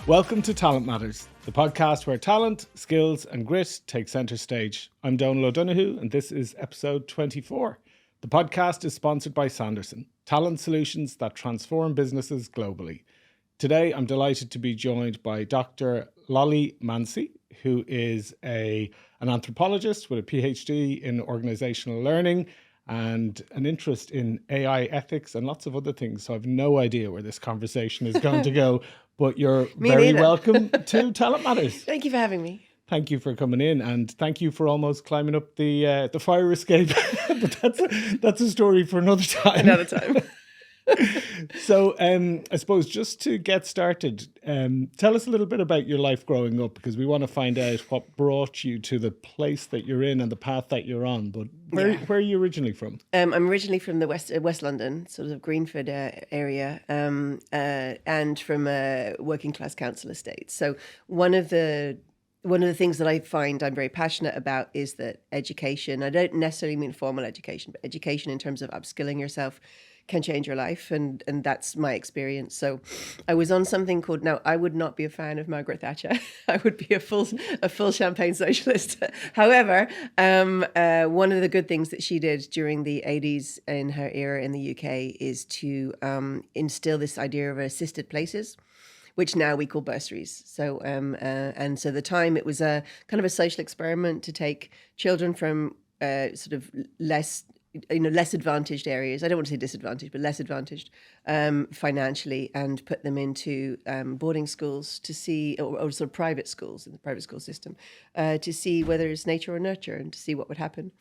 Welcome to Talent Matters, the podcast where talent, skills and grit take centre stage. I'm Donal O'Donoghue and this is episode 24. The podcast is sponsored by Sanderson, talent solutions that transform businesses globally. Today I'm delighted to be joined by Dr. Lollie Mancey, who is an anthropologist with a PhD in Organisational Learning and an interest in AI ethics and lots of other things. So I've no idea where this conversation is going to go, but you're very welcome to Talent Matters. Thank you for having me. Thank you for coming in, and thank you for almost climbing up the fire escape. But that's a story for another time. Another time. So I suppose just to get started, tell us a little bit about your life growing up, because we want to find out what brought you to the place that you're in and the path that you're on. But where are you originally from? I'm originally from the West London, sort of Greenford area, and from a working class council estate. So one of the things that I find I'm very passionate about is that education, I don't necessarily mean formal education, but education in terms of upskilling yourself can change your life, and that's my experience. So I was on something called, now I would not be a fan of Margaret Thatcher. I would be a full champagne socialist. However, one of the good things that she did during the 80s in her era in the UK is to instill this idea of assisted places, which now we call bursaries. So and so the time it was a kind of a social experiment to take children from sort of less advantaged areas. I don't want to say disadvantaged, but less advantaged financially, and put them into boarding schools to see, or sort of private schools in the private school system, to see whether it's nature or nurture and to see what would happen.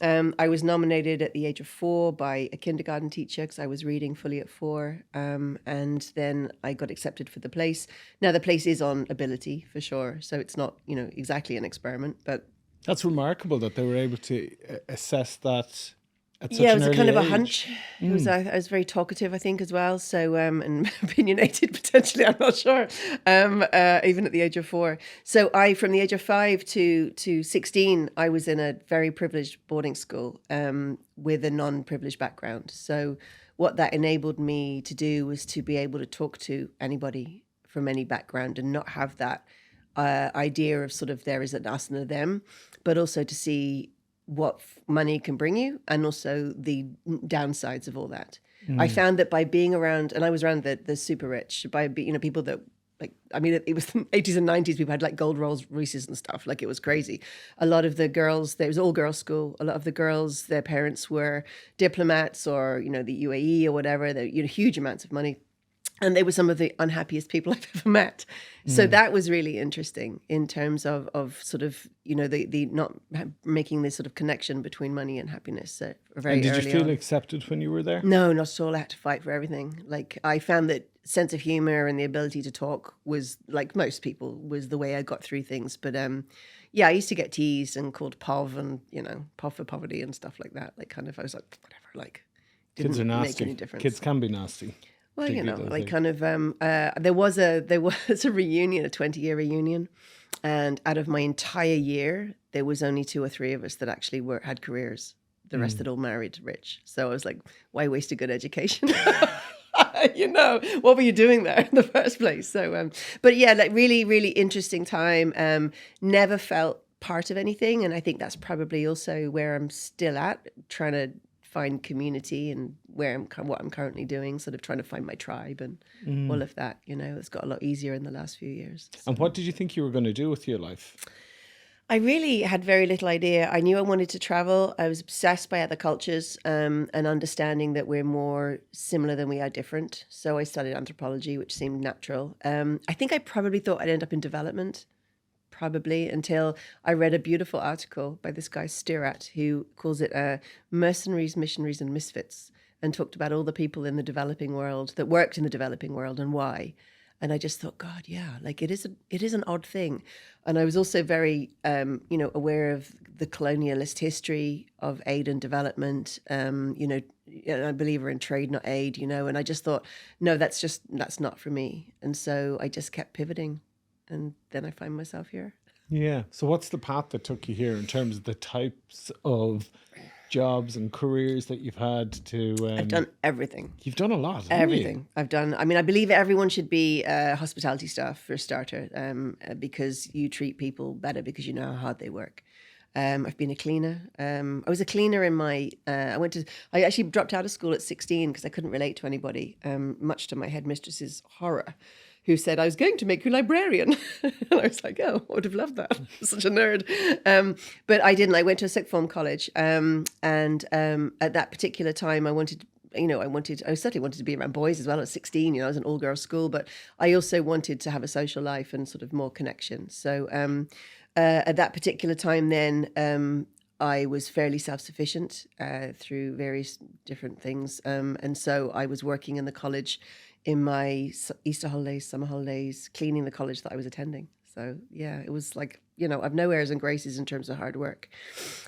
I was nominated at the age of 4 by a kindergarten teacher because I was reading fully at 4. And then I got accepted for the place. Now the place is on ability for sure. So it's not, exactly an experiment, but. That's remarkable that they were able to assess that. It was a kind of a hunch. It was, I was very talkative, I think, as well. So, and opinionated potentially, I'm not sure, even at the age of 4. So from the age of 5 to 16, I was in a very privileged boarding school with a non-privileged background. So what that enabled me to do was to be able to talk to anybody from any background and not have that idea of sort of there is an us and a them, but also to see what money can bring you and also the downsides of all that. I found that by being around, and I was around the super rich, by people that it was the 80s and 90s, people had like gold Rolls Royces and stuff, like it was crazy. A lot of the girls, there was all girls school, a lot of the girls, their parents were diplomats or, the UAE or whatever, huge amounts of money. And they were some of the unhappiest people I've ever met. So that was really interesting in terms of sort of, the not making this sort of connection between money and happiness very early on. And did you feel accepted when you were there? No, not at all. I had to fight for everything. Like I found that sense of humor and the ability to talk was, like most people, was the way I got through things. But I used to get teased and called POV and, POV for poverty and stuff like that. Like kind of, I was like, whatever, like kids are nasty. Make any difference. Kids can be nasty. Well, like kind of, there was a reunion, a 20-year reunion, and out of my entire year, there was only 2 or 3 of us that actually had careers. The rest had all married rich. So I was like, why waste a good education? What were you doing there in the first place? So, but yeah, like really, really interesting time. Never felt part of anything, and I think that's probably also where I'm still at, trying to find community and what I'm currently doing, sort of trying to find my tribe and all of that. It's got a lot easier in the last few years. So. And what did you think you were going to do with your life? I really had very little idea. I knew I wanted to travel. I was obsessed by other cultures and understanding that we're more similar than we are different. So I studied anthropology, which seemed natural. I think I probably thought I'd end up in development. Probably until I read a beautiful article by this guy Stuart, who calls it mercenaries, missionaries and misfits, and talked about all the people in the developing world that worked in the developing world and why. And I just thought, God, yeah, like it is an odd thing. And I was also very, aware of the colonialist history of aid and development, and I believe in trade, not aid, and I just thought, no, that's not for me. And so I just kept pivoting. And then I find myself here. Yeah. So what's the path that took you here in terms of the types of jobs and careers that you've had to... I've done everything. You've done a lot, haven't Everything you? I've done. I mean, I believe everyone should be hospitality staff for a starter, because you treat people better because you know how hard they work. I've been a cleaner. I was a cleaner in my... I actually dropped out of school at 16 because I couldn't relate to anybody, much to my headmistress's horror, who said I was going to make you librarian. And I was like, oh, I would have loved that. Such a nerd. But I didn't. I went to a sixth form college. And at that particular time, I certainly wanted to be around boys as well at 16. I was an all-girls school, but I also wanted to have a social life and sort of more connection. So at that particular time then, I was fairly self-sufficient through various different things. And so I was working in the college in my Easter holidays, summer holidays, cleaning the college that I was attending. So yeah, it was like, I've no airs and graces in terms of hard work.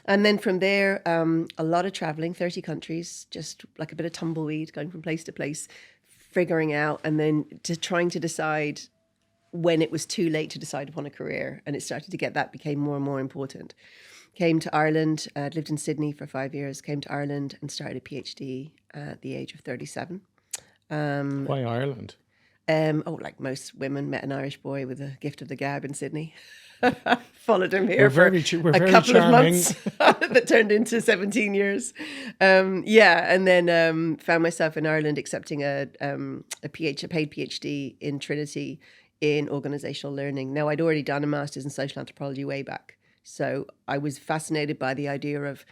And then from there, a lot of traveling, 30 countries, just like a bit of tumbleweed, going from place to place, figuring out, and then trying to decide when it was too late to decide upon a career. And it started to became more and more important. Came to Ireland, I'd lived in Sydney for 5 years, came to Ireland and started a PhD at the age of 37. Why Ireland? Like most women, met an Irish boy with a gift of the gab in Sydney. Followed him here for a couple of months that turned into 17 years. And then found myself in Ireland accepting a paid PhD in Trinity in Organisational Learning. Now, I'd already done a master's in social anthropology way back. So I was fascinated by the idea of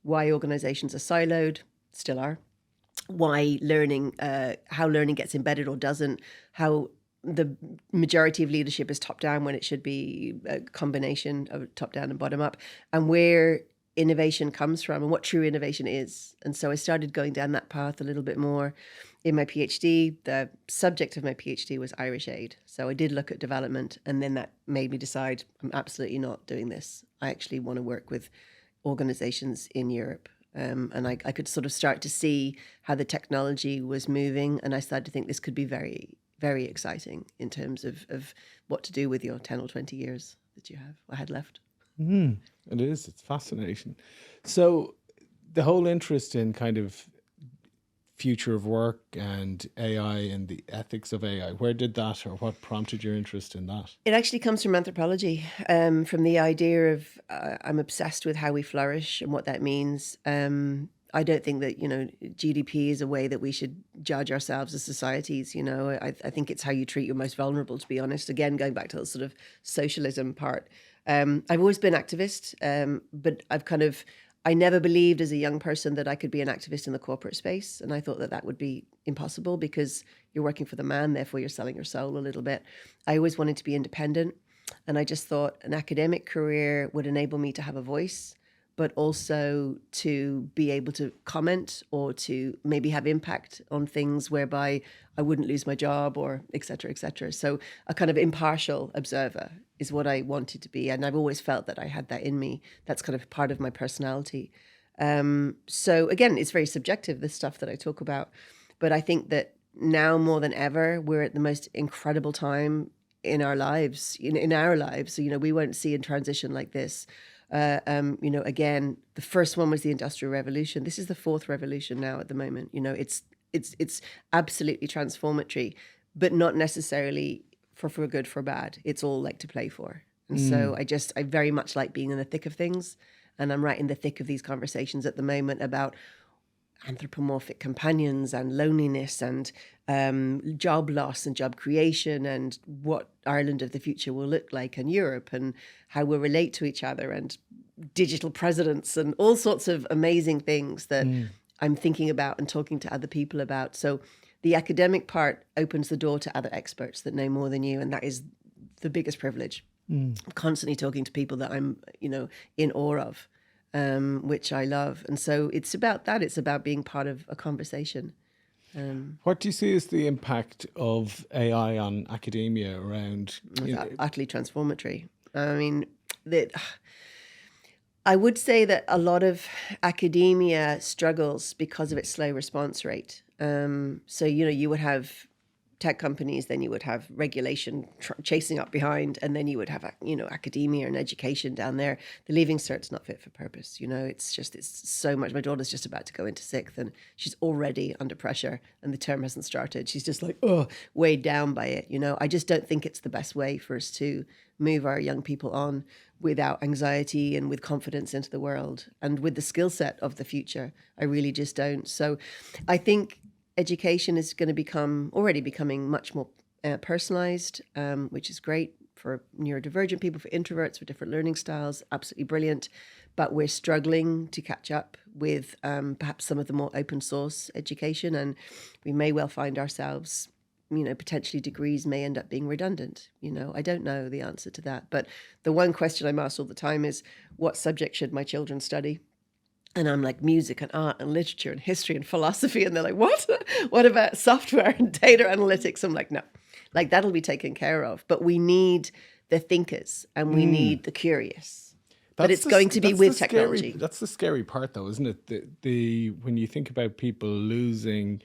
why organisations are siloed, still are, why learning, how learning gets embedded or doesn't, how the majority of leadership is top down when it should be a combination of top down and bottom up, and where innovation comes from and what true innovation is. And so I started going down that path a little bit more in my PhD. The subject of my PhD was Irish aid. So I did look at development, and then that made me decide I'm absolutely not doing this. I actually want to work with organizations in Europe. And I could sort of start to see how the technology was moving, and I started to think this could be very, very exciting in terms of what to do with your 10 or 20 years that I had left. It is. It's fascinating. So the whole interest in kind of future of work and AI and the ethics of AI, where did that, or what prompted your interest in that? It actually comes from anthropology, from the idea of I'm obsessed with how we flourish and what that means. I don't think that, GDP is a way that we should judge ourselves as societies. I think it's how you treat your most vulnerable, to be honest. Again, going back to the sort of socialism part. I've always been activist, but I never believed as a young person that I could be an activist in the corporate space. And I thought that would be impossible because you're working for the man, therefore you're selling your soul a little bit. I always wanted to be independent. And I just thought an academic career would enable me to have a voice, but also to be able to comment or to maybe have impact on things whereby I wouldn't lose my job or et cetera, et cetera. So a kind of impartial observer is what I wanted to be. And I've always felt that I had that in me. That's kind of part of my personality. So again, it's very subjective, this stuff that I talk about. But I think that now more than ever, we're at the most incredible time in our lives, in our lives. So, we won't see a transition like this. Again, the first one was the Industrial Revolution. This is the fourth revolution now at the moment. It's absolutely transformatory, but not necessarily for good, for bad. It's all like to play for. And so I very much like being in the thick of things. And I'm right in the thick of these conversations at the moment about anthropomorphic companions and loneliness and job loss and job creation and what Ireland of the future will look like, and Europe and how we'll relate to each other, and digital presidents and all sorts of amazing things that I'm thinking about and talking to other people about. So the academic part opens the door to other experts that know more than you, and that is the biggest privilege. I'm constantly talking to people that I'm, in awe of. Which I love. And so it's about that. It's about being part of a conversation. What do you see as the impact of AI on academia around? Utterly transformatory. I mean, I would say that a lot of academia struggles because of its slow response rate. So, you would have tech companies, then you would have regulation chasing up behind, and then you would have, academia and education down there. The Leaving Cert's not fit for purpose. It's so much. My daughter's just about to go into 6th and she's already under pressure and the term hasn't started. She's just like, weighed down by it. I just don't think it's the best way for us to move our young people on without anxiety and with confidence into the world and with the skill set of the future. I really just don't. So I think education is going to already becoming much more personalized, which is great for neurodivergent people, for introverts, for different learning styles, absolutely brilliant. But we're struggling to catch up with perhaps some of the more open source education, and we may well find ourselves, potentially degrees may end up being redundant. I don't know the answer to that. But the one question I'm asked all the time is, what subject should my children study? And I'm like, music and art and literature and history and philosophy. And they're like, what? What about software and data analytics? I'm like, no, like that'll be taken care of. But we need the thinkers and we need the curious. But it's going to be with technology. That's the scary part, though, isn't it? The when you think about people losing,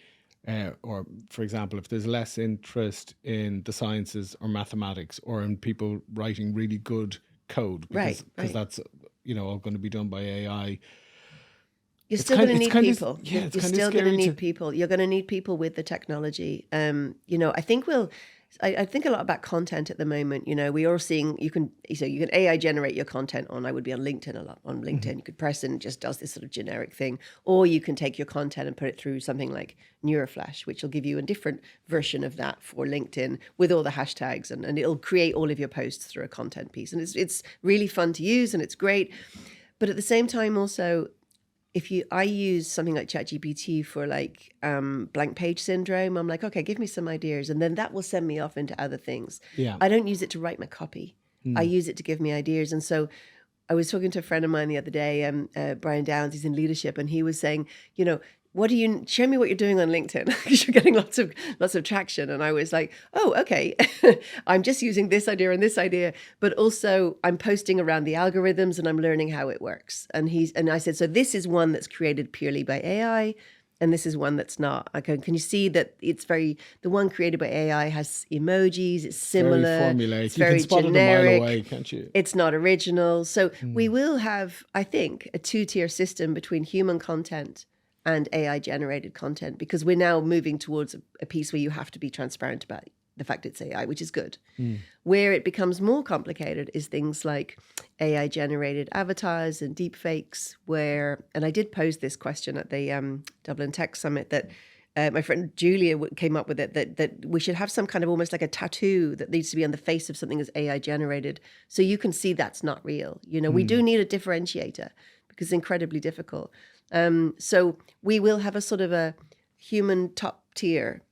or for example, if there's less interest in the sciences or mathematics or in people writing really good code, because that's all going to be done by AI. You're still going to need people. You're still going to need people. You're going to need people with the technology. I think I think a lot about content at the moment. We are seeing you can AI generate your content on. I would be on LinkedIn a lot. On LinkedIn, you could press and it just does this sort of generic thing, or you can take your content and put it through something like Neuroflash, which will give you a different version of that for LinkedIn with all the hashtags, and it'll create all of your posts through a content piece, and it's really fun to use and it's great. But at the same time, also, I use something like ChatGPT for like blank page syndrome, I'm like, okay, give me some ideas. And then that will send me off into other things. Yeah. I don't use it to write my copy. I use it to give me ideas. And so I was talking to a friend of mine the other day, Brian Downs, he's in leadership, and he was saying, show me what you're doing on LinkedIn, because you're getting lots of traction. And I was like, oh, okay. I'm just using this idea and this idea, but also I'm posting around the algorithms and I'm learning how it works. And I said, so this is one that's created purely by AI, and this is one that's not. Can you see that the one created by AI has emojis, it's similar, very formulaic. It's you very can spot generic, it a mile away, can't you? It's not original. So we will have, I think, a 2-tier system between human content and AI generated content, because we're now moving towards a piece where you have to be transparent about the fact it's AI, which is good. Where it becomes more complicated is things like AI generated avatars and deep fakes, and I did pose this question at the Dublin Tech Summit, that my friend Julia came up with it, that we should have some kind of almost like a tattoo that needs to be on the face of something that's AI generated, so you can see that's not real. We do need a differentiator, because it's incredibly difficult. So we will have a sort of a human top tier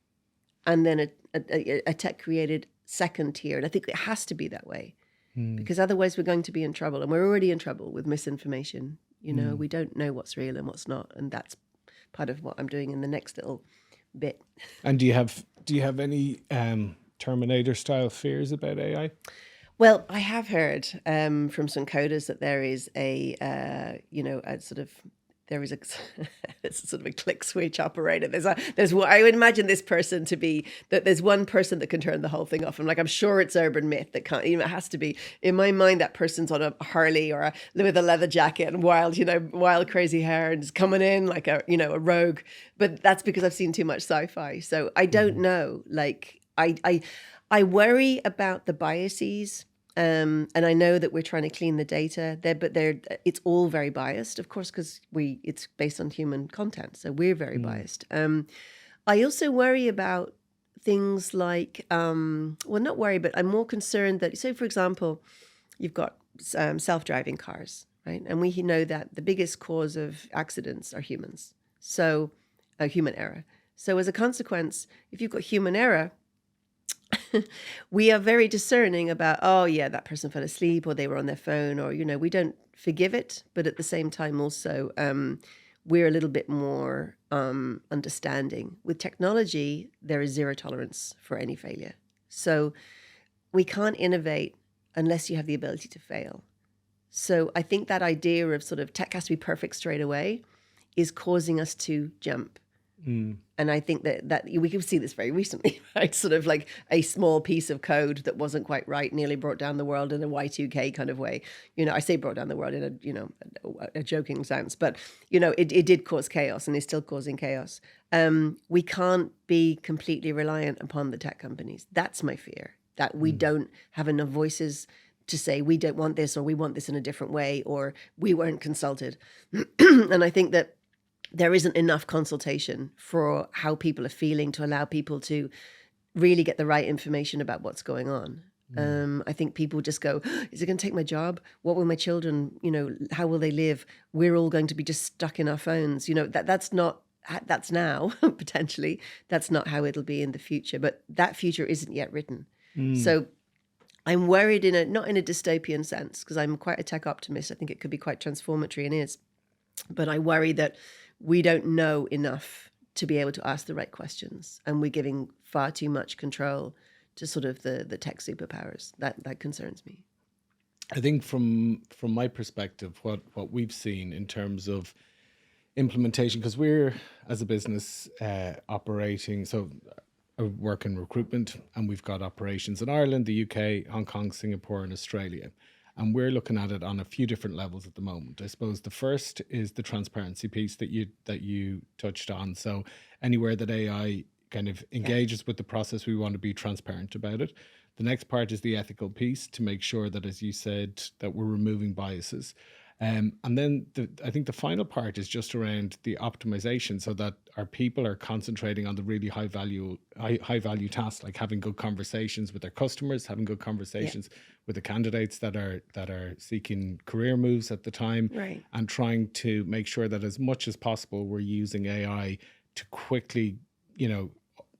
and then a tech created second tier. And I think it has to be that way, because otherwise we're going to be in trouble, and we're already in trouble with misinformation. We don't know what's real and what's not. And that's part of what I'm doing in the next little bit. And do you have any Terminator style fears about AI? Well, I have heard from some coders that there is it's a sort of a click switch operator. I would imagine this person to be that there's one person that can turn the whole thing off. I'm sure it's urban myth that can't, it has to be. In my mind, that person's on a Harley or with a leather jacket and wild crazy hair and is coming in like a rogue. But that's because I've seen too much sci-fi. So I don't know. Like I worry about the biases. And I know that we're trying to clean the data there, but it's all very biased, of course, because it's based on human content. So we're very biased. I also worry about things like, not worry, but I'm more concerned that, so for example, you've got self-driving cars, right? And we know that the biggest cause of accidents are humans. So human error. So as a consequence, if you've got human error, we are very discerning about, that person fell asleep or they were on their phone, or, we don't forgive it. But at the same time, also, we're a little bit more understanding. With technology, there is zero tolerance for any failure. So we can't innovate unless you have the ability to fail. So I think that idea of sort of tech has to be perfect straight away is causing us to jump. And I think that we can see this very recently, right? Sort of like a small piece of code that wasn't quite right nearly brought down the world in a Y2K kind of way. I say brought down the world in a joking sense, but it did cause chaos and is still causing chaos. We can't be completely reliant upon the tech companies. That's my fear, that we don't have enough voices to say we don't want this, or we want this in a different way, or we weren't consulted. And I think that there isn't enough consultation for how people are feeling to allow people to really get the right information about what's going on. I think people just go, is it going to take my job? What will my children, how will they live? We're all going to be just stuck in our phones. That's now, potentially. That's not how it'll be in the future. But that future isn't yet written. So I'm worried not in a dystopian sense, because I'm quite a tech optimist. I think it could be quite transformatory and is. But I worry that we don't know enough to be able to ask the right questions, and we're giving far too much control to sort of the tech superpowers. That concerns me. I think from my perspective, what we've seen in terms of implementation, because we're, as a business, operating, so I work in recruitment, and we've got operations in Ireland, the UK, Hong Kong, Singapore, and Australia. And we're looking at it on a few different levels at the moment. I suppose the first is the transparency piece that you touched on. So anywhere that AI kind of engages with the process, we want to be transparent about it. The next part is the ethical piece, to make sure that, as you said, that we're removing biases. And then I think the final part is just around the optimization, so that our people are concentrating on the really high value tasks, like having good conversations with their customers, having good conversations with the candidates that are seeking career moves at the time, right, and trying to make sure that as much as possible we're using AI to quickly,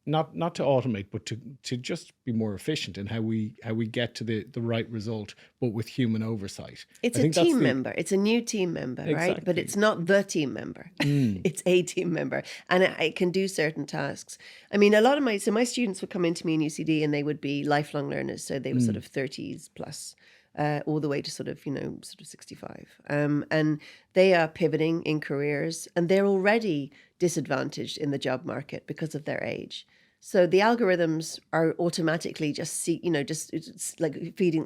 not to automate, but to just be more efficient in how we get to the right result, but with human oversight. It's a team member. It's a new team member, Exactly. right? But it's not the team member. It's a team member, and it can do certain tasks. I mean, a lot of my students would come into me in UCD, and they would be lifelong learners. So they were sort of 30s plus, all the way to sort of 65. And they are pivoting in careers, and they're already disadvantaged in the job market because of their age. So the algorithms are automatically it's like feeding,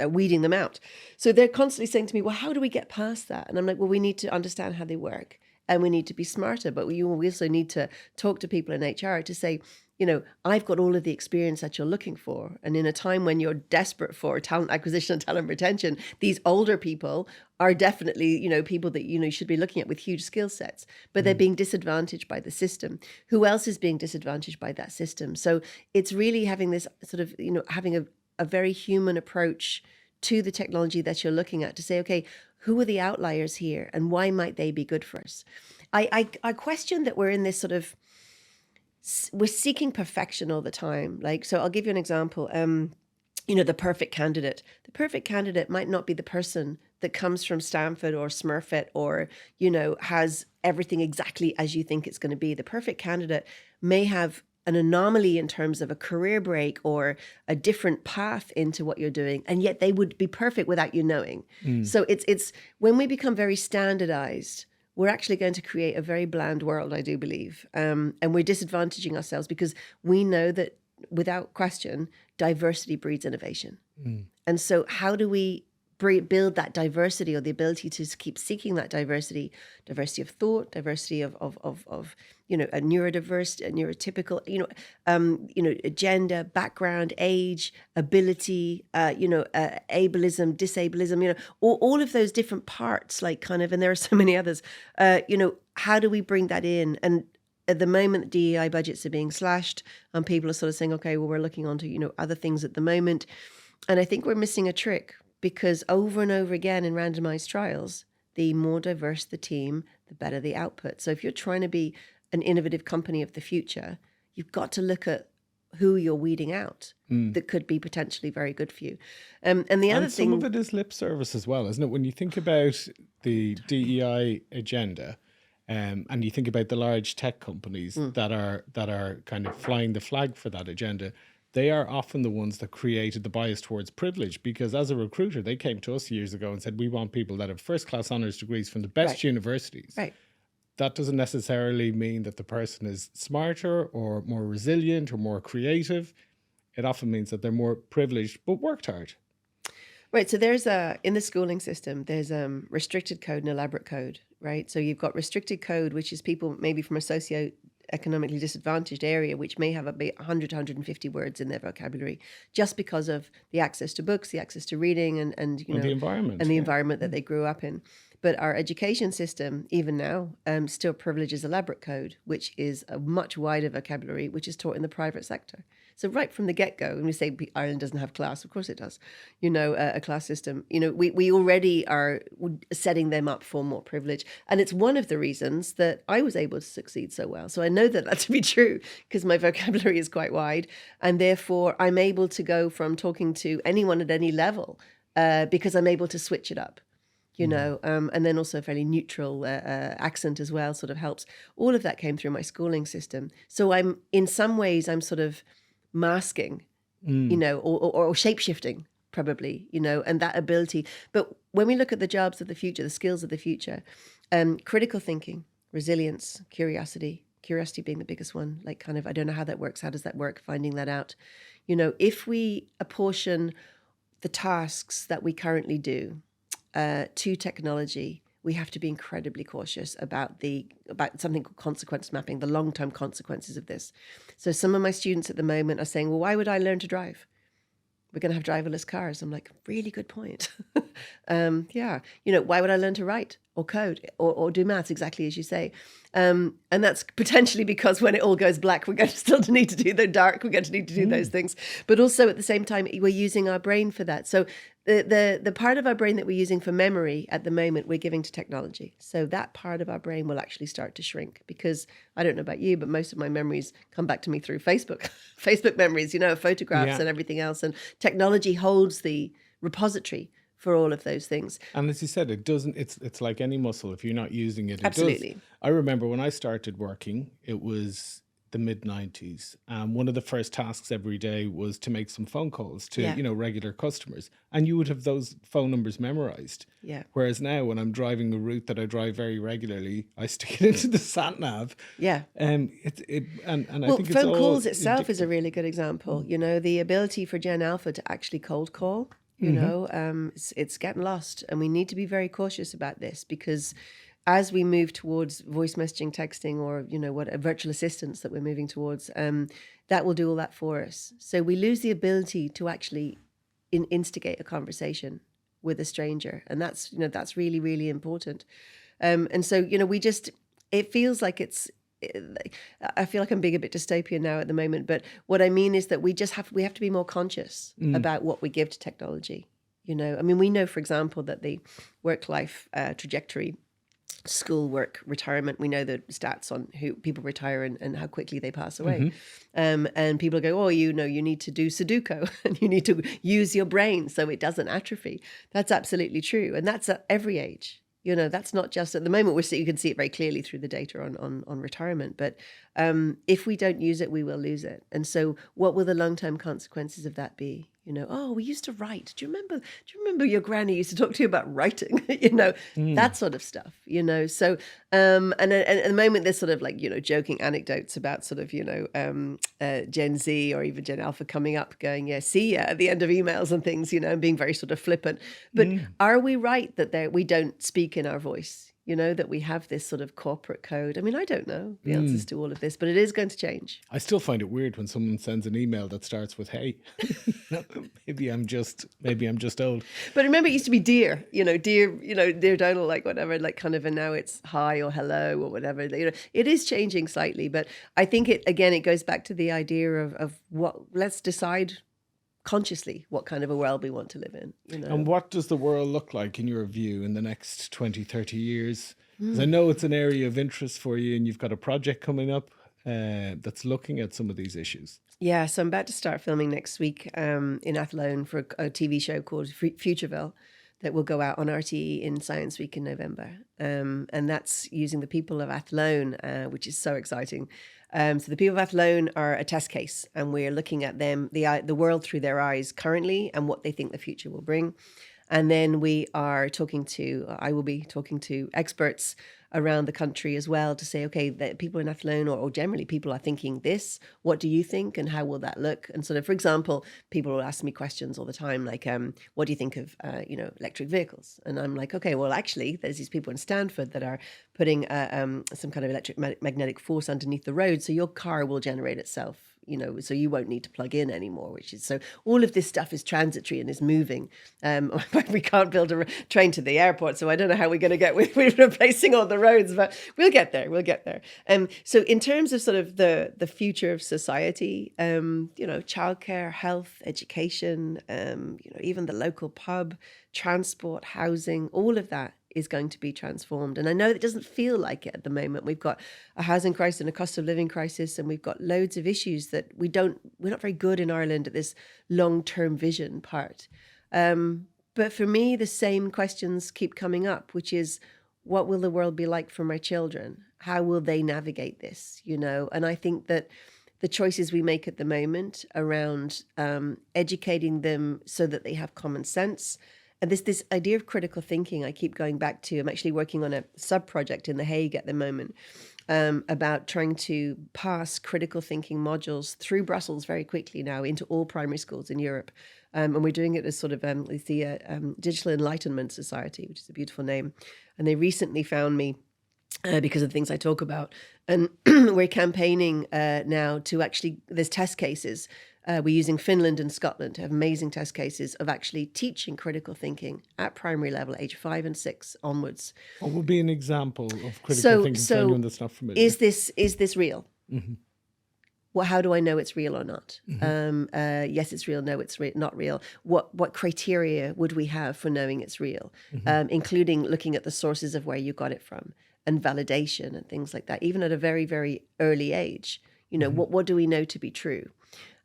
weeding them out. So they're constantly saying to me, well, how do we get past that? And I'm like, well, we need to understand how they work, and we need to be smarter, but we also need to talk to people in HR to say, I've got all of the experience that you're looking for. And in a time when you're desperate for talent acquisition and talent retention, these older people are definitely, people that, should be looking at with huge skill sets, but they're being disadvantaged by the system. Who else is being disadvantaged by that system? So it's really having this sort of, having a very human approach to the technology that you're looking at, to say, okay, who are the outliers here and why might they be good for us? I question that we're in this sort of, we're seeking perfection all the time. So I'll give you an example. The perfect candidate. The perfect candidate might not be the person that comes from Stanford or Smurfit or, has everything exactly as you think it's going to be. The perfect candidate may have an anomaly in terms of a career break or a different path into what you're doing, and yet they would be perfect without you knowing. So it's when we become very standardized, we're actually going to create a very bland world, I do believe. And we're disadvantaging ourselves, because we know that, without question, diversity breeds innovation. And so how do we build that diversity, or the ability to keep seeking that diversity of thought, diversity of a neurodiverse, a neurotypical, gender, background, age, ability, ableism, disableism, all of those different parts, and there are so many others, how do we bring that in? And at the moment, DEI budgets are being slashed, and people are sort of saying, okay, well, we're looking onto, other things at the moment. And I think we're missing a trick, because over and over again in randomized trials, the more diverse the team, the better the output. So if you're trying to be an innovative company of the future, you've got to look at who you're weeding out that could be potentially very good for you. And the other thing... some of it is lip service as well, isn't it? When you think about the DEI agenda, and you think about the large tech companies that are kind of flying the flag for that agenda, they are often the ones that created the bias towards privilege, because as a recruiter, they came to us years ago and said, we want people that have first-class honours degrees from the best universities. Right. that doesn't necessarily mean that the person is smarter or more resilient or more creative. It often means that they're more privileged but worked hard. Right. So there's in the schooling system, there's restricted code and elaborate code, right? So you've got restricted code, which is people maybe from a socio-economically disadvantaged area, which may have 100, 150 words in their vocabulary just because of the access to books, the access to reading and the environment. And the environment that they grew up in. But our education system, even now, still privileges elaborate code, which is a much wider vocabulary, which is taught in the private sector. So right from the get-go, when we say Ireland doesn't have class, of course it does, a class system, we already are setting them up for more privilege. And it's one of the reasons that I was able to succeed so well. So I know that to be true because my vocabulary is quite wide. And therefore, I'm able to go from talking to anyone at any level because I'm able to switch it up. And then also a fairly neutral accent as well sort of helps. All of that came through my schooling system. So in some ways, I'm sort of masking, or shape-shifting probably, and that ability. But when we look at the jobs of the future, the skills of the future, critical thinking, resilience, curiosity being the biggest one, like kind of, I don't know how that works. How does that work? Finding that out. If we apportion the tasks that we currently do to technology, we have to be incredibly cautious about something called consequence mapping, the long-term consequences of this. So some of my students at the moment are saying, well, why would I learn to drive? We're going to have driverless cars. I'm like, really good point. Yeah. Why would I learn to write or code or do maths, exactly as you say? And that's potentially because when it all goes black, we're going to still need to do the dark. We're going to need to do those things. But also at the same time, we're using our brain for that. So the part of our brain that we're using for memory at the moment, we're giving to technology. So that part of our brain will actually start to shrink because I don't know about you, but most of my memories come back to me through Facebook memories, photographs and everything else. And technology holds the repository for all of those things. And as you said, it's like any muscle. If you're not using it, Absolutely. It does. I remember when I started working, it was the mid-90s. One of the first tasks every day was to make some phone calls to, regular customers. And you would have those phone numbers memorized. Yeah. Whereas now when I'm driving a route that I drive very regularly, I stick it into the sat nav. Yeah. I think it's phone calls itself is a really good example. The ability for Gen Alpha to actually cold call, it's getting lost, and we need to be very cautious about this because as we move towards voice messaging, texting, or what virtual assistants that we're moving towards, that will do all that for us. So we lose the ability to actually instigate a conversation with a stranger, and that's really, really important. And so it feels like I feel like I'm being a bit dystopian now at the moment, but what I mean is that we have to be more conscious about what we give to technology. We know, for example, that the work-life trajectory, schoolwork, retirement, we know the stats on who people retire and how quickly they pass away. And people go, oh, you need to do Sudoku and you need to use your brain so it doesn't atrophy. That's absolutely true. And that's at every age. That's not just at the moment. You can see it very clearly through the data on retirement. But if we don't use it, we will lose it. And so, what will the long-term consequences of that be? We used to write. Do you remember your granny used to talk to you about writing? That sort of stuff. So, and at the moment, there's sort of like joking anecdotes about sort of Gen Z or even Gen Alpha coming up, going, yeah, see ya at the end of emails and things, and being very sort of flippant. But are we right that we don't speak in our voice? That we have this sort of corporate code. I don't know the answers to all of this, but it is going to change. I still find it weird when someone sends an email that starts with "Hey." maybe I'm just old. But remember, it used to be "Dear," dear Donal, like whatever, like kind of, and now it's "Hi" or "Hello" or whatever. It is changing slightly, but I think it goes back to the idea of what. Let's decide consciously what kind of a world we want to live in. And what does the world look like in your view in the next 20, 30 years? Because I know it's an area of interest for you and you've got a project coming up that's looking at some of these issues. Yeah, so I'm about to start filming next week in Athlone for a TV show called Futureville that will go out on RTE in Science Week in November. And that's using the people of Athlone, which is so exciting. So the people of Athlone are a test case, and we're looking at them, the world through their eyes currently and what they think the future will bring. And then I will be talking to experts around the country as well to say, okay, that people in Athlone or generally people are thinking this, what do you think and how will that look? And sort of, for example, people will ask me questions all the time, like, what do you think of, electric vehicles? And I'm like, okay, well, actually, there's these people in Stanford that are putting some kind of electric magnetic force underneath the road, so your car will generate itself, so you won't need to plug in anymore, so all of this stuff is transitory and is moving. We can't build a train to the airport, so I don't know how we're going to get with replacing all the roads, but we'll get there. So in terms of sort of the future of society, childcare, health, education, even the local pub, transport, housing, all of that is going to be transformed. And I know it doesn't feel like it at the moment. We've got a housing crisis and a cost of living crisis, and we've got loads of issues that we're not very good in Ireland at this long-term vision part. But for me, the same questions keep coming up, which is, what will the world be like for my children? How will they navigate this? And I think that the choices we make at the moment around educating them so that they have common sense, and this idea of critical thinking, I keep going back to. I'm actually working on a sub-project in The Hague at the moment about trying to pass critical thinking modules through Brussels very quickly now into all primary schools in Europe. And we're doing it as sort of the Digital Enlightenment Society, which is a beautiful name. And they recently found me because of the things I talk about. And we're campaigning now to actually, there's test cases. We're using Finland and Scotland to have amazing test cases of actually teaching critical thinking at primary level, age 5 and 6 onwards. What would be an example of critical thinking for anyone that's not familiar? Is this real? Mm-hmm. Well, how do I know it's real or not? Mm-hmm. Yes, it's real. No, it's not real. What criteria would we have for knowing it's real? Mm-hmm. Including looking at the sources of where you got it from and validation and things like that, even at a very, very early age. Mm-hmm. What do we know to be true?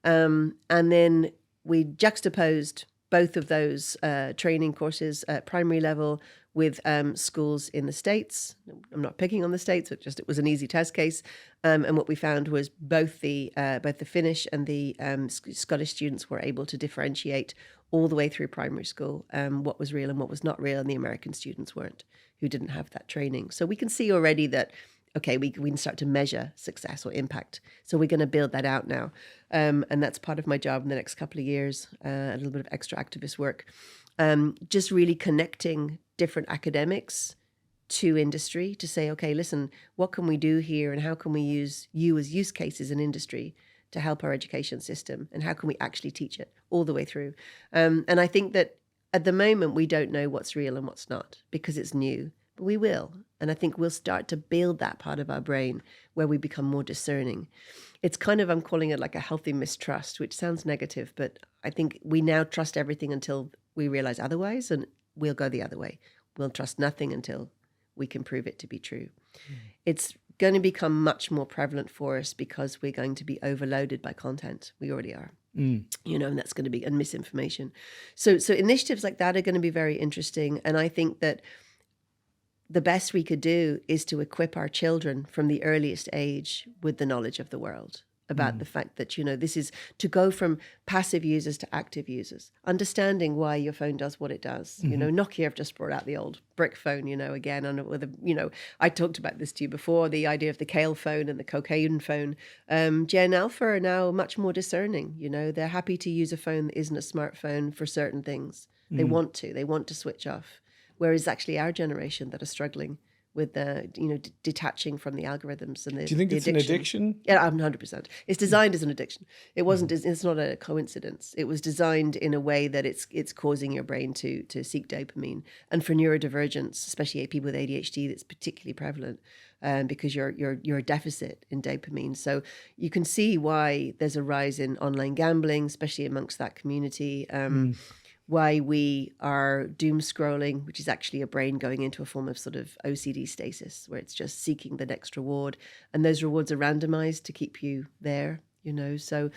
And then we juxtaposed both of those training courses at primary level with schools in the States. I'm not picking on the States, but just it was an easy test case. And what we found was both the Finnish and the Scottish students were able to differentiate all the way through primary school what was real and what was not real, and the American students weren't, who didn't have that training. So we can see already that, okay, we can start to measure success or impact. So we're going to build that out now. And that's part of my job in the next couple of years, a little bit of extra activist work. Just really connecting different academics to industry to say, okay, listen, what can we do here and how can we use you as use cases in industry to help our education system, and how can we actually teach it all the way through? And I think that at the moment we don't know what's real and what's not because it's new. We will. And I think we'll start to build that part of our brain where we become more discerning. It's kind of, I'm calling it like a healthy mistrust, which sounds negative, but I think we now trust everything until we realize otherwise, and we'll go the other way. We'll trust nothing until we can prove it to be true. Mm. It's going to become much more prevalent for us because we're going to be overloaded by content. We already are. And that's going to be, and misinformation. So initiatives like that are going to be very interesting. And I think that the best we could do is to equip our children from the earliest age with the knowledge of the world about the fact that, this is to go from passive users to active users, understanding why your phone does what it does. Mm-hmm. Nokia have just brought out the old brick phone, again, and with I talked about this to you before, the idea of the kale phone and the cocaine phone. Gen Alpha are now much more discerning. They're happy to use a phone that isn't a smartphone for certain things. They want to switch off. Whereas actually our generation that are struggling with detaching from the algorithms and the Do you think it's an addiction? Yeah, 100%. It's designed as an addiction. It wasn't. It's not a coincidence. It was designed in a way that it's causing your brain to seek dopamine, and for neurodivergence, especially people with ADHD, that's particularly prevalent because you're a deficit in dopamine. So you can see why there's a rise in online gambling, especially amongst that community. Why we are doom scrolling, which is actually a brain going into a form of sort of OCD stasis, where it's just seeking the next reward. And those rewards are randomized to keep you there, So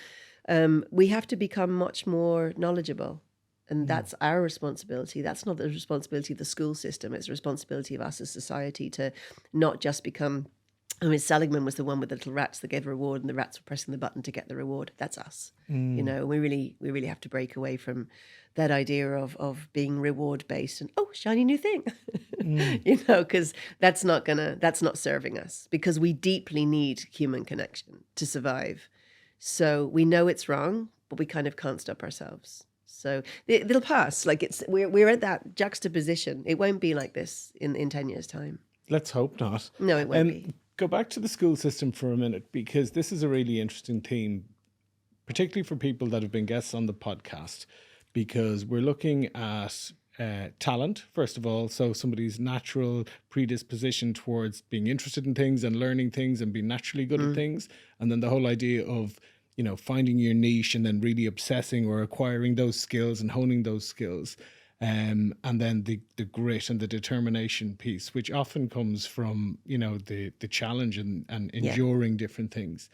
we have to become much more knowledgeable. And that's our responsibility. That's not the responsibility of the school system. It's the responsibility of us as society to not just become I mean, Seligman was the one with the little rats that gave a reward, and the rats were pressing the button to get the reward. That's us. You know, we really have to break away from that idea of being reward based and shiny new thing. You know, because that's not serving us, because we deeply need human connection to survive. So we know it's wrong, but we kind of can't stop ourselves. So it'll pass. Like we're at that juxtaposition. It won't be like this in 10 years' time. Let's hope not. No, it won't be. Go back to the school system for a minute, because this is a really interesting theme, particularly for people that have been guests on the podcast, because we're looking at talent, first of all. So somebody's natural predisposition towards being interested in things and learning things and being naturally good at things. And then the whole idea of, you know, finding your niche and then really obsessing or acquiring those skills and honing those skills. And then the grit and the determination piece, which often comes from, you know, the challenge and enduring different things.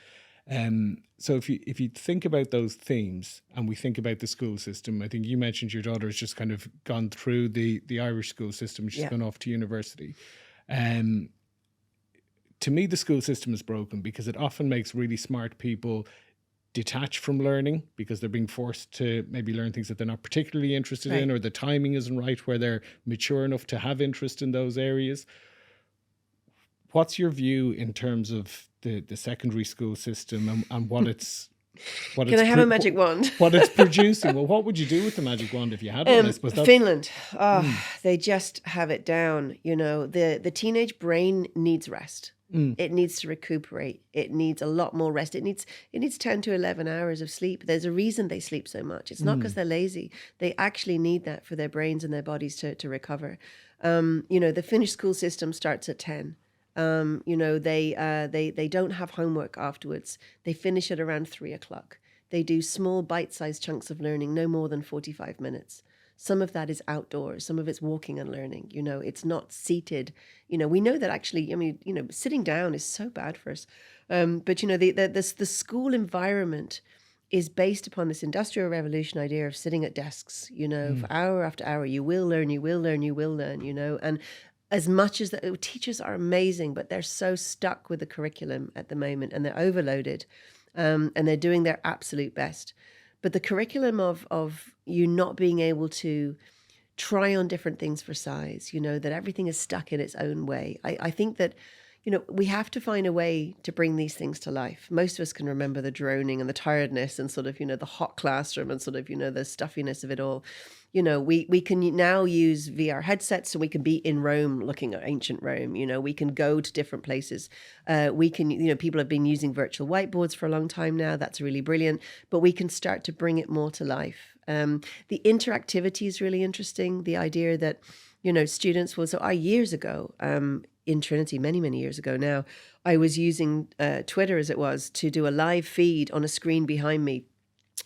So if you think about those themes and we think about the school system, I think you mentioned your daughter has just kind of gone through the Irish school system. She's gone off to university. To me, the school system is broken because it often makes really smart people detach from learning because they're being forced to maybe learn things that they're not particularly interested in, or the timing isn't right where they're mature enough to have interest in those areas. What's your view in terms of the secondary school system and what it's Can I have a magic wand? What it's producing? Well, what would you do with the magic wand if you had one? I suppose Finland, they just have it down. You know, the teenage brain needs rest. It needs to recuperate. It needs a lot more rest. It needs 10 to 11 hours of sleep. There's a reason they sleep so much. It's not because they're lazy. They actually need that for their brains and their bodies to recover. You know, the Finnish school system starts at 10. You know, they don't have homework afterwards. They finish at around 3 o'clock. They do small bite-sized chunks of learning, no more than 45 minutes. Some of that is outdoors. Some of it's walking and learning. You know, it's not seated. You know, we know that actually, I mean, you know, sitting down is so bad for us. But, you know, the school environment is based upon this industrial revolution idea of sitting at desks, you know, for hour after hour. You will learn, you will learn, you will learn, you know. And as much as the teachers are amazing, but they're so stuck with the curriculum at the moment and they're overloaded and they're doing their absolute best. But the curriculum of you not being able to try on different things for size, you know, that everything is stuck in its own way. I think that, you know, we have to find a way to bring these things to life. Most of us can remember the droning and the tiredness and sort of, you know, the hot classroom and sort of, you know, the stuffiness of it all. You know, we can now use VR headsets, so we can be in Rome looking at ancient Rome. You know, we can go to different places. We can, you know, people have been using virtual whiteboards for a long time now. That's really brilliant. But we can start to bring it more to life. The interactivity is really interesting. The idea that, you know, students will, so years ago, in Trinity, many years ago now, I was using Twitter, as it was, to do a live feed on a screen behind me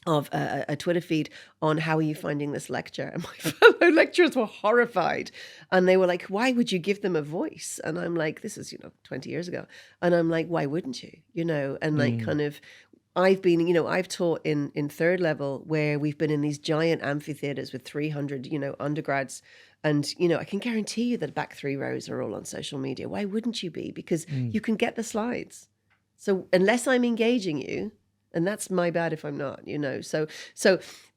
of a Twitter feed on how are you finding this lecture. And my fellow lecturers were horrified. And they were like, why would you give them a voice? And I'm like, this is, you know, 20 years ago. And I'm like, why wouldn't you? You know, and like kind of, I've been, you know, I've taught in third level where we've been in these giant amphitheaters with 300, you know, undergrads. And, you know, I can guarantee you that the back 3 rows are all on social media. Why wouldn't you be? Because you can get the slides. So unless I'm engaging you, and that's my bad if I'm not, you know. So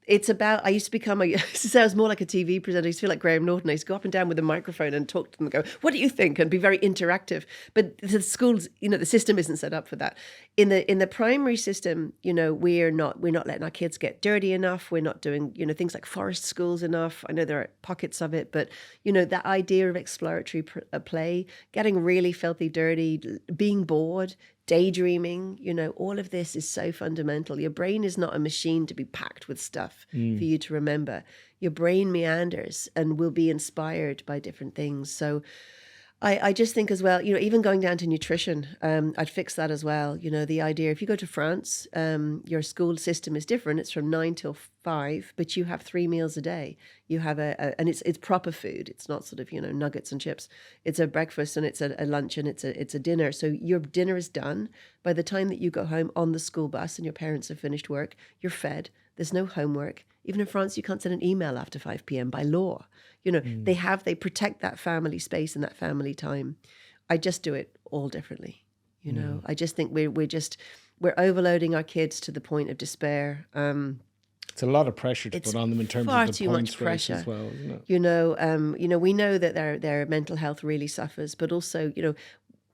it's about, I used to become, I used to say I was more like a TV presenter. I used to feel like Graham Norton. I used to go up and down with a microphone and talk to them and go, what do you think? And be very interactive. But the schools, you know, the system isn't set up for that. In the primary system, you know, we're not letting our kids get dirty enough. We're not doing, you know, things like forest schools enough. I know there are pockets of it, but, you know, that idea of exploratory play, getting really filthy dirty, being bored, daydreaming, you know, all of this is so fundamental. Your brain is not a machine to be packed with stuff for you to remember. Your brain meanders and will be inspired by different things. So I just think as well, you know, even going down to nutrition, I'd fix that as well. You know, the idea, if you go to France, your school system is different. It's from 9 till 5, but you have 3 meals a day. You have and it's proper food. It's not sort of, you know, nuggets and chips. It's a breakfast and it's a lunch and it's a dinner. So your dinner is done. By the time that you go home on the school bus and your parents have finished work, you're fed. There's no homework. Even in France, you can't send an email after 5 p.m. by law. You know, they protect that family space and that family time. I just do it all differently. You know, I just think we're overloading our kids to the point of despair. It's a lot of pressure to put on them in terms of the too points much race pressure as well, isn't it? You know, we know that their mental health really suffers, but also, you know,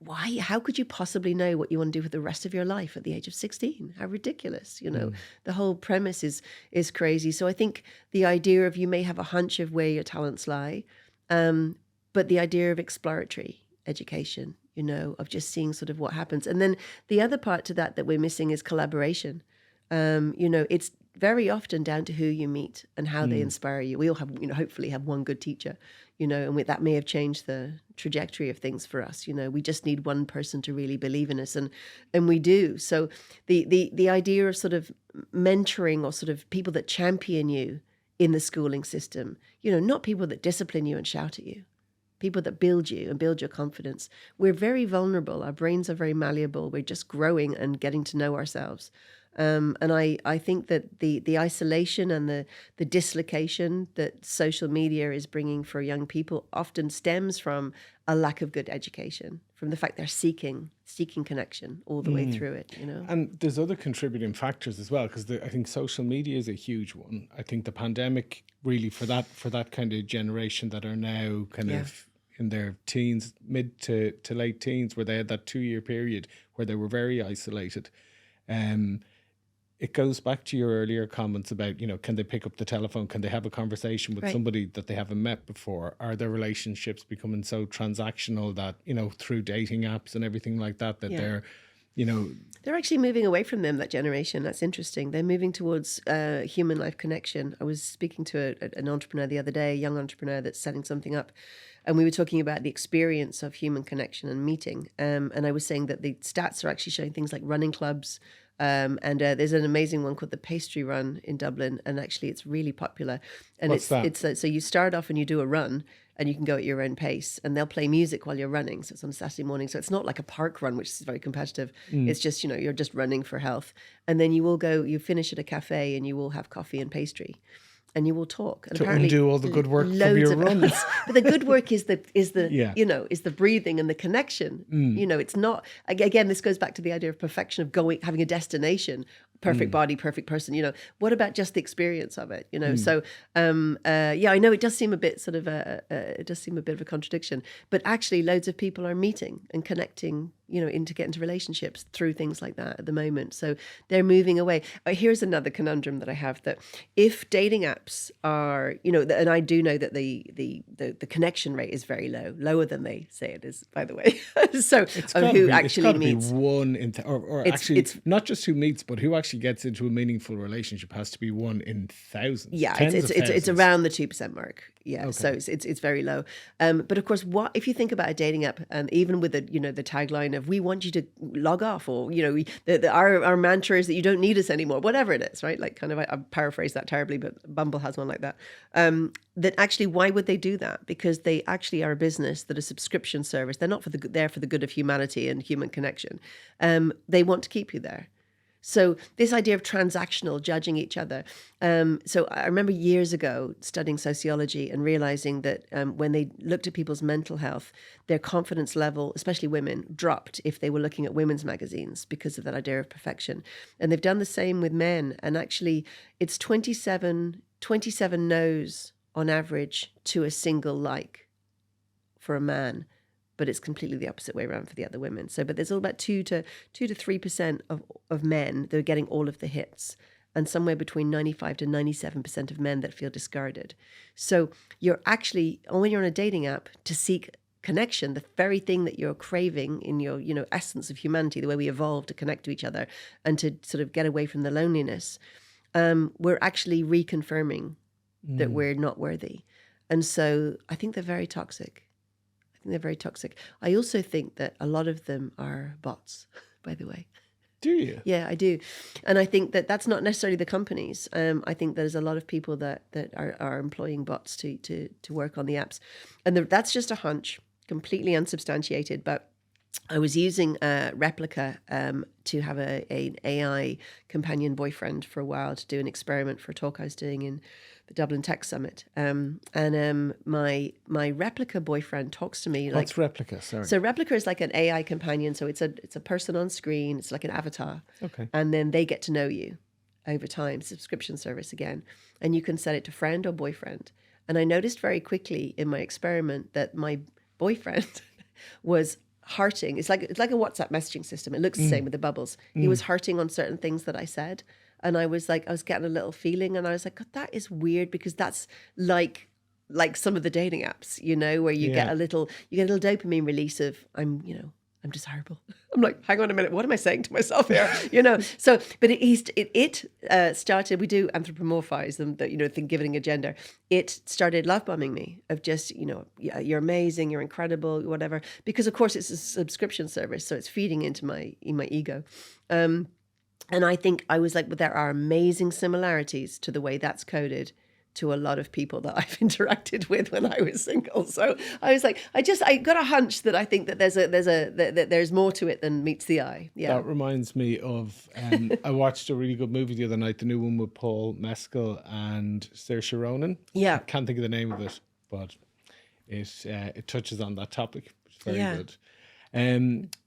why? How could you possibly know what you want to do with the rest of your life at the age of 16? How ridiculous! You know, the whole premise is crazy. So I think the idea of you may have a hunch of where your talents lie, but the idea of exploratory education, you know, of just seeing sort of what happens, and then the other part to that we're missing is collaboration. You know, it's very often down to who you meet and how they inspire you. We all have, you know, hopefully have one good teacher, you know, and that may have changed the trajectory of things for us. You know, we just need one person to really believe in us, and we do. So the idea of sort of mentoring or sort of people that champion you in the schooling system, you know, not people that discipline you and shout at you. People that build you and build your confidence. We're very vulnerable. Our brains are very malleable. We're just growing and getting to know ourselves. And I think that the isolation and the dislocation that social media is bringing for young people often stems from a lack of good education, from the fact they're seeking connection all the way through it, you know. And there's other contributing factors as well, because I think social media is a huge one. I think the pandemic really for that kind of generation that are now kind of in their teens, mid to late teens, where they had that 2-year period where they were very isolated. It goes back to your earlier comments about, you know, can they pick up the telephone? Can they have a conversation with somebody that they haven't met before? Are their relationships becoming so transactional that, you know, through dating apps and everything like that, they're, you know... They're actually moving away from them, that generation. That's interesting. They're moving towards human life connection. I was speaking to an entrepreneur the other day, a young entrepreneur that's setting something up. And we were talking about the experience of human connection and meeting. And I was saying that the stats are actually showing things like running clubs. And there's an amazing one called the Pastry Run in Dublin, and actually it's really popular. And What's that? So you start off and you do a run, and you can go at your own pace, and they'll play music while you're running. So it's on a Saturday morning. So it's not like a park run, which is very competitive. It's just, you know, you're just running for health. And then you finish at a cafe, and you will have coffee and pastry. And you will talk. And to undo all the good work from your runs. But the good work is the you know, is the breathing and the connection. You know, it's not, again, this goes back to the idea of perfection, of having a destination, perfect body, perfect person. You know, what about just the experience of it? You know, so I know it does seem a bit sort of it does seem a bit of a contradiction, but actually loads of people are meeting and connecting, you know, get into relationships through things like that at the moment. So they're moving away. Here's another conundrum that I have, that if dating apps are, you know, and I do know that the connection rate is very low, lower than they say it is, by the way. So who actually meets. It's got to be one in, or actually, it's not just who meets, but who actually gets into a meaningful relationship has to be one in thousands. Yeah, it's around the 2% mark. Yeah, okay. So it's very low. But of course, what if you think about a dating app, even with the tagline of "We want you to log off," or you know, our mantra is that you don't need us anymore, whatever it is, right? Like, kind of, I paraphrase that terribly, but Bumble has one like that. That actually, why would they do that? Because they actually are a business that a subscription service. They're not there for the good of humanity and human connection. They want to keep you there. So this idea of transactional, judging each other. So I remember years ago studying sociology and realizing that when they looked at people's mental health, their confidence level, especially women, dropped if they were looking at women's magazines because of that idea of perfection. And they've done the same with men. And actually, it's 27 no's on average to a single like for a man. But it's completely the opposite way around for the other women. So, but there's all about 2 to 3% of men that are getting all of the hits, and somewhere between 95 to 97% of men that feel discarded. So you're actually, when you're on a dating app, to seek connection, the very thing that you're craving in your, you know, essence of humanity, the way we evolved to connect to each other and to sort of get away from the loneliness, we're actually reconfirming that we're not worthy. And so I think they're very toxic. They're very toxic. I also think that a lot of them are bots, by the way. Do you? Yeah, I do. And I think that that's not necessarily the companies. I think there's a lot of people that are employing bots to work on the apps. And that's just a hunch, completely unsubstantiated. But I was using Replica to have an AI companion boyfriend for a while, to do an experiment for a talk I was doing in the Dublin Tech Summit. My replica boyfriend talks to me. What's replica? Sorry. So replica is like an AI companion. So it's a person on screen. It's like an avatar. Okay. And then they get to know you over time. Subscription service again. And you can set it to friend or boyfriend. And I noticed very quickly in my experiment that my boyfriend was hearting. It's like a WhatsApp messaging system. It looks the same with the bubbles. He was hearting on certain things that I said. And I was getting a little feeling, and I was like, God, that is weird, because that's like some of the dating apps, where you get a little dopamine release of I'm desirable. I'm like, hang on a minute, what am I saying to myself here? So, but it started. We do anthropomorphize them, giving a gender. It started love bombing me of just, you're amazing, you're incredible, whatever. Because of course it's a subscription service, so it's feeding into my ego. And I think I was like, but there are amazing similarities to the way that's coded to a lot of people that I've interacted with when I was single. So I was like, I got a hunch that I think that there's more to it than meets the eye. Yeah. That reminds me of, I watched a really good movie the other night, the new one with Paul Mescal and Saoirse Ronan. Yeah. I can't think of the name of it, but it touches on that topic. It's very good.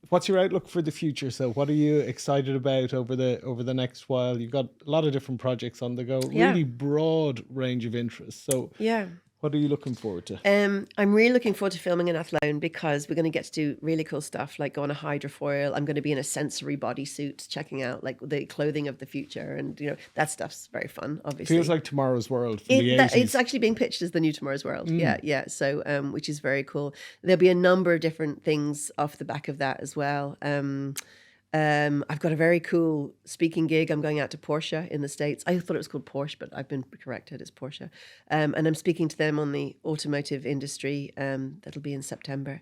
What's your outlook for the future? So what are you excited about over the next while? You've got a lot of different projects on the go, really broad range of interests. So what are you looking forward to? I'm really looking forward to filming in Athlone, because we're going to get to do really cool stuff, like go on a hydrofoil. I'm going to be in a sensory bodysuit, checking out like the clothing of the future, and that stuff's very fun. Obviously, feels like Tomorrow's World from the 80s. It's actually being pitched as the new Tomorrow's World. Yeah. So, which is very cool. There'll be a number of different things off the back of that as well. I've got a very cool speaking gig. I'm going out to Porsche in the States. I thought it was called Porsche, but I've been corrected. It's Porsche. And I'm speaking to them on the automotive industry. That'll be in September.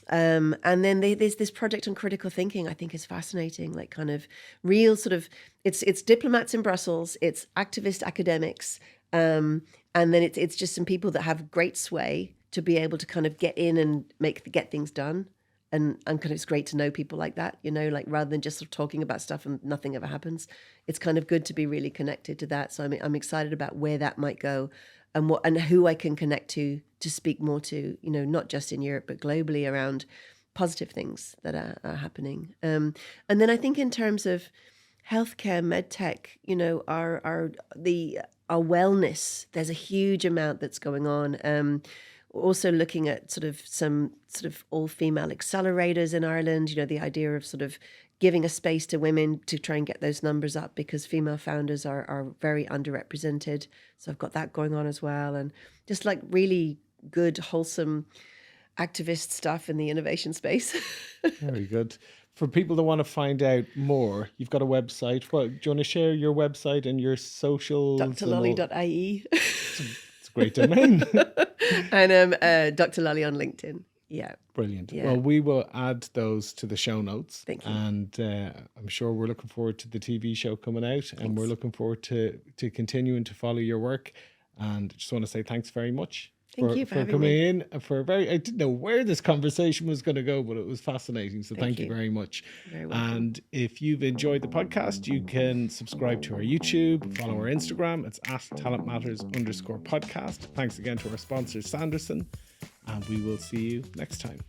And then there's this project on critical thinking. I think is fascinating, like kind of real sort of, it's diplomats in Brussels, it's activist academics. And then it's just some people that have great sway to be able to kind of get in and get things done. And kind of, it's great to know people like that, like rather than just sort of talking about stuff and nothing ever happens. It's kind of good to be really connected to that. So I'm excited about where that might go, and who I can connect to speak more to, not just in Europe, but globally around positive things that are happening. And then I think in terms of healthcare, medtech, our wellness, there's a huge amount that's going on. Also looking at some all-female accelerators in Ireland, the idea of sort of giving a space to women to try and get those numbers up, because female founders are very underrepresented. So I've got that going on as well. And just like really good, wholesome activist stuff in the innovation space. Very good. For people that want to find out more, you've got a website. Do you want to share your website and your socials? drlollie.ie. It's a great domain. And Dr. Lollie on LinkedIn. Yeah. Brilliant. Yeah. Well, we will add those to the show notes. Thank you. And I'm sure we're looking forward to the TV show coming out. And we're looking forward to continuing to follow your work. And just want to say thanks very much. Thank you for coming in. I didn't know where this conversation was going to go, but it was fascinating. So thank you very much. Very welcome. And if you've enjoyed the podcast, you can subscribe to our YouTube, follow our Instagram. It's @talentmatters_podcast. Thanks again to our sponsor, Sanderson. And we will see you next time.